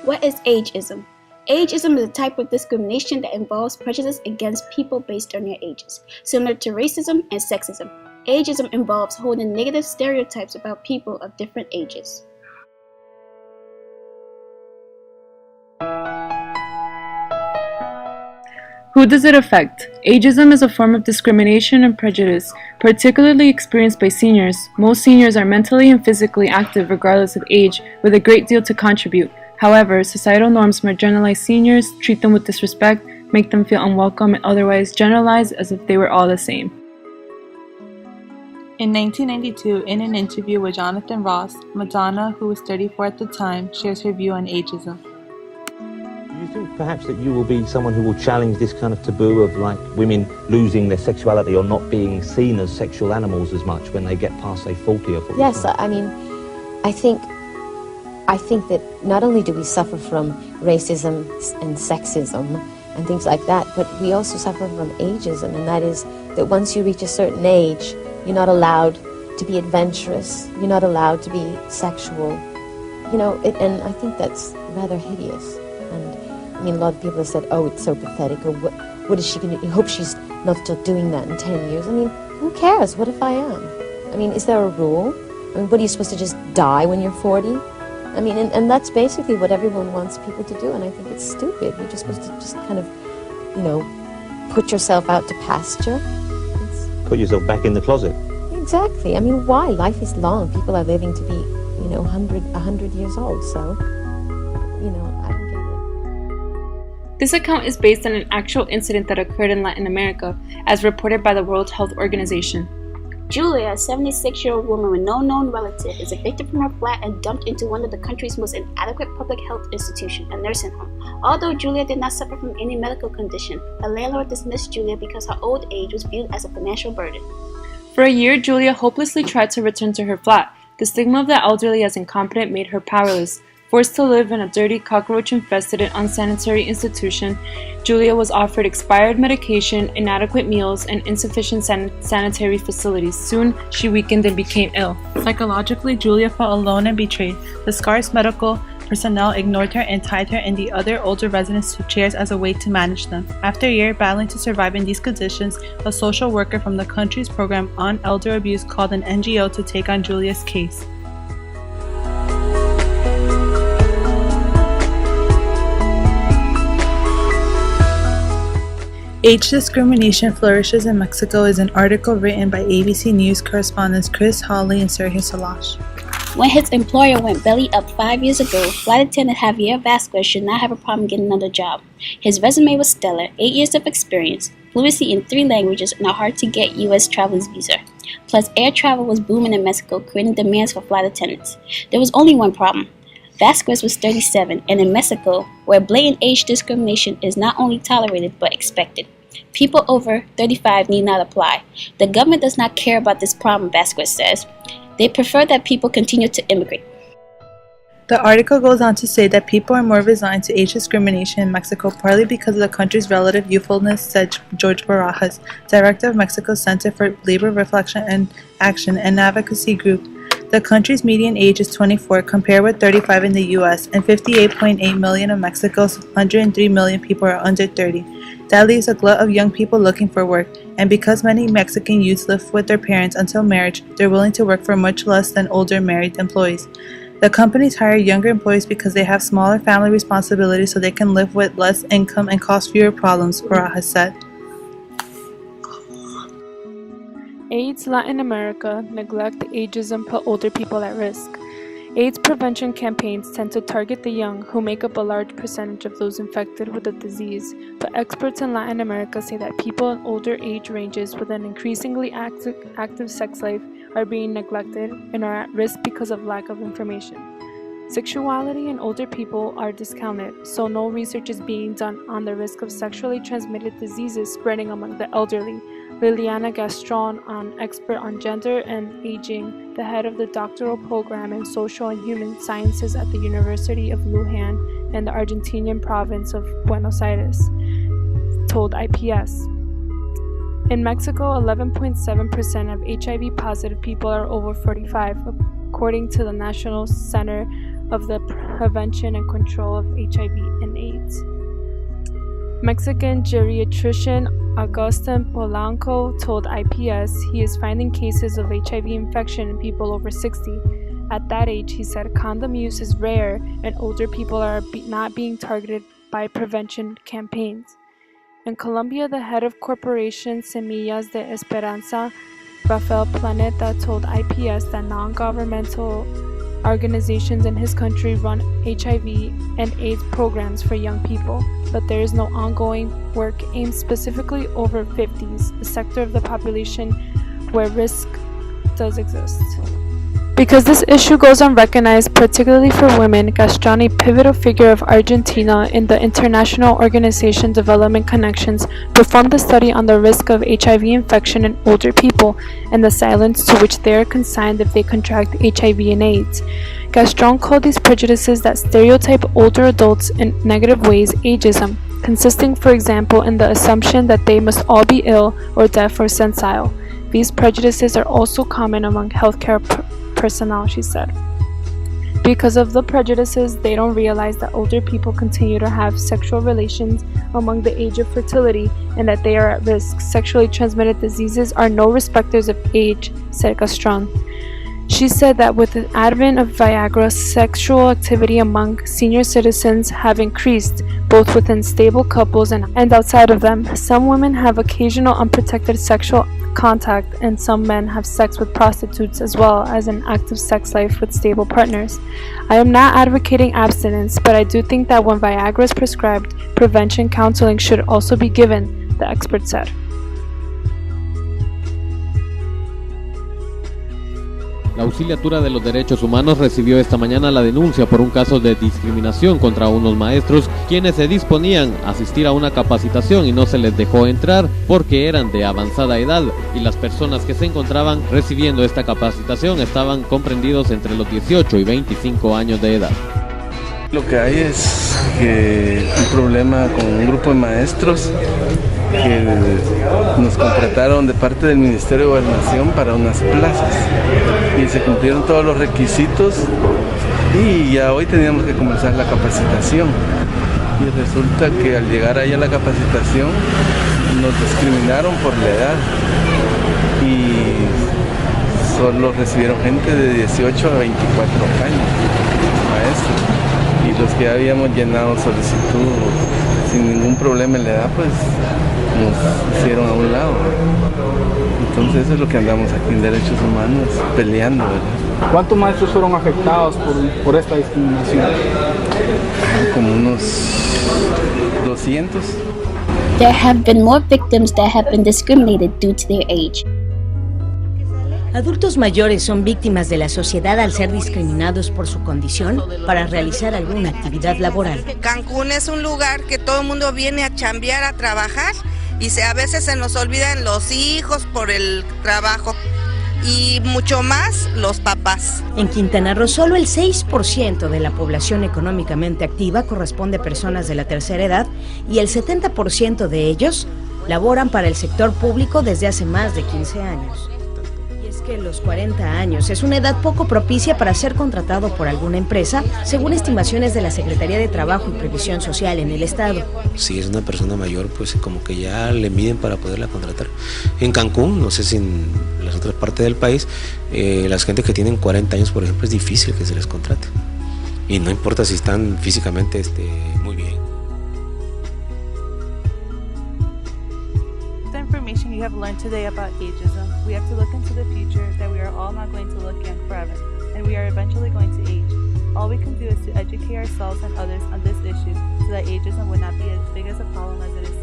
What is ageism? Ageism is a type of discrimination that involves prejudice against people based on their ages, similar to racism and sexism. Ageism involves holding negative stereotypes about people of different ages. Who does it affect? Ageism is a form of discrimination and prejudice, particularly experienced by seniors. Most seniors are mentally and physically active regardless of age, with a great deal to contribute. However, societal norms marginalize seniors, treat them with disrespect, make them feel unwelcome, and otherwise generalize as if they were all the same. In 1992, in an interview with Jonathan Ross, Madonna, who was 34 at the time, shares her view on ageism. Do you think perhaps that you will be someone who will challenge this kind of taboo of like women losing their sexuality or not being seen as sexual animals as much when they get past, say, 40 or 45? Yes, I mean, I think that not only do we suffer from racism and sexism and things like that, but we also suffer from ageism, and that is that once you reach a certain age, you're not allowed to be adventurous, you're not allowed to be sexual, and I think that's rather hideous. And I mean, a lot of people have said, oh, it's so pathetic, or what is she going to do? I hope she's not still doing that in 10 years. I mean, who cares? What if I am? I mean, is there a rule? I mean, what are you supposed to just die when you're 40? I mean, and that's basically what everyone wants people to do, and I think it's stupid. You're just supposed to just kind of, put yourself out to pasture. Put yourself back in the closet. Exactly. I mean, why? Life is long. People are living to be, 100 years old, so, I don't get it. This account is based on an actual incident that occurred in Latin America, as reported by the World Health Organization. Julia, a 76-year-old woman with no known relative, is evicted from her flat and dumped into one of the country's most inadequate public health institutions, a nursing home. Although Julia did not suffer from any medical condition, her landlord dismissed Julia because her old age was viewed as a financial burden. For a year, Julia hopelessly tried to return to her flat. The stigma of the elderly as incompetent made her powerless. Forced to live in a dirty, cockroach-infested and unsanitary institution, Julia was offered expired medication, inadequate meals, and insufficient sanitary facilities. Soon, she weakened and became ill. Psychologically, Julia felt alone and betrayed. The scarce medical personnel ignored her and tied her and the other older residents to chairs as a way to manage them. After a year battling to survive in these conditions, a social worker from the country's program on elder abuse called an NGO to take on Julia's case. Age discrimination flourishes in Mexico is an article written by ABC News correspondents Chris Hawley and Sergio Salash. When his employer went belly up 5 years ago, flight attendant Javier Vasquez should not have a problem getting another job. His resume was stellar, 8 years of experience, fluency in 3 languages, and a hard-to-get U.S. traveler's visa. Plus, air travel was booming in Mexico, creating demands for flight attendants. There was only one problem. Vasquez was 37, and in Mexico, where blatant age discrimination is not only tolerated but expected, people over 35 need not apply. The government does not care about this problem, Vasquez says. They prefer that people continue to immigrate. The article goes on to say that people are more resigned to age discrimination in Mexico partly because of the country's relative youthfulness, said George Barajas, director of Mexico's Center for Labor Reflection and Action and Advocacy Group. The country's median age is 24, compared with 35 in the U.S., and 58.8 million of Mexico's 103 million people are under 30. That leaves a glut of young people looking for work, and because many Mexican youths live with their parents until marriage, they're willing to work for much less than older married employees. The companies hire younger employees because they have smaller family responsibilities so they can live with less income and cause fewer problems, Barajas said. AIDS Latin America, neglect, ageism put older people at risk. AIDS prevention campaigns tend to target the young, who make up a large percentage of those infected with the disease, but experts in Latin America say that people in older age ranges with an increasingly active sex life are being neglected and are at risk because of lack of information. Sexuality in older people are discounted, so no research is being done on the risk of sexually transmitted diseases spreading among the elderly. Liliana Gastron, an expert on gender and aging, the head of the doctoral program in social and human sciences at the University of Luján in the Argentinian province of Buenos Aires, told IPS. In Mexico, 11.7% of HIV-positive people are over 45, according to the National Center of the prevention and control of HIV and AIDS. Mexican geriatrician Agustin Polanco told IPS he is finding cases of HIV infection in people over 60. At that age, he said, condom use is rare and older people are not being targeted by prevention campaigns. In Colombia, the head of Corporation Semillas de Esperanza, Rafael Planeta, told IPS that non-governmental organizations in his country run HIV and AIDS programs for young people, but there is no ongoing work aimed specifically over 50s, a sector of the population where risk does exist. Because this issue goes unrecognized, particularly for women, Gastrani, pivotal figure of Argentina in the international organization Development Connections, performed a study on the risk of HIV infection in older people and the silence to which they are consigned if they contract HIV and AIDS. Gastron called these prejudices that stereotype older adults in negative ways ageism, consisting, for example, in the assumption that they must all be ill or deaf or sensile. These prejudices are also common among healthcare personnel, she said. Because of the prejudices, they don't realize that older people continue to have sexual relations among the age of fertility and that they are at risk. Sexually transmitted diseases are no respecters of age, said Gastron. She said that with the advent of Viagra, sexual activity among senior citizens have increased, both within stable couples and outside of them. Some women have occasional unprotected sexual contact, and some men have sex with prostitutes as well as an active sex life with stable partners. I am not advocating abstinence, but I do think that when Viagra is prescribed, prevention counseling should also be given, the expert said. La Auxiliatura de los Derechos Humanos recibió esta mañana la denuncia por un caso de discriminación contra unos maestros quienes se disponían a asistir a una capacitación y no se les dejó entrar porque eran de avanzada edad y las personas que se encontraban recibiendo esta capacitación estaban comprendidos entre los 18 y 25 años de edad. Lo que hay es que un problema con un grupo de maestros que nos contrataron de parte del Ministerio de Gobernación para unas plazas y se cumplieron todos los requisitos y ya hoy teníamos que comenzar la capacitación y resulta que al llegar ahí a la capacitación nos discriminaron por la edad y solo recibieron gente de 18 a 24 años, maestros, y los que ya habíamos llenado solicitud sin ningún problema en la edad, pues nos hicieron a un lado. Entonces eso es lo que andamos aquí en Derechos Humanos peleando, ¿verdad? ¿Cuántos maestros fueron afectados por esta discriminación? Como unos 200. There have been more victims that have been discriminated due to their age. Adultos mayores son víctimas de la sociedad al ser discriminados por su condición para realizar alguna actividad laboral. Cancún es un lugar que todo el mundo viene a chambear, a trabajar, y a veces se nos olvidan los hijos por el trabajo y mucho más los papás. En Quintana Roo, solo el 6% de la población económicamente activa corresponde a personas de la tercera edad y el 70% de ellos laboran para el sector público desde hace más de 15 años. Que los 40 años es una edad poco propicia para ser contratado por alguna empresa, según estimaciones de la Secretaría de Trabajo y Previsión Social en el estado. Si es una persona mayor, pues como que ya le miden para poderla contratar. En Cancún, no sé si en las otras partes del país, las gente que tienen 40 años, por ejemplo, es difícil que se les contrate. Y no importa si están físicamente muy bien. Information you have learned today about ageism, we have to look into the future that we are all not going to look young forever, and we are eventually going to age. All we can do is to educate ourselves and others on this issue so that ageism would not be as big as a problem as it is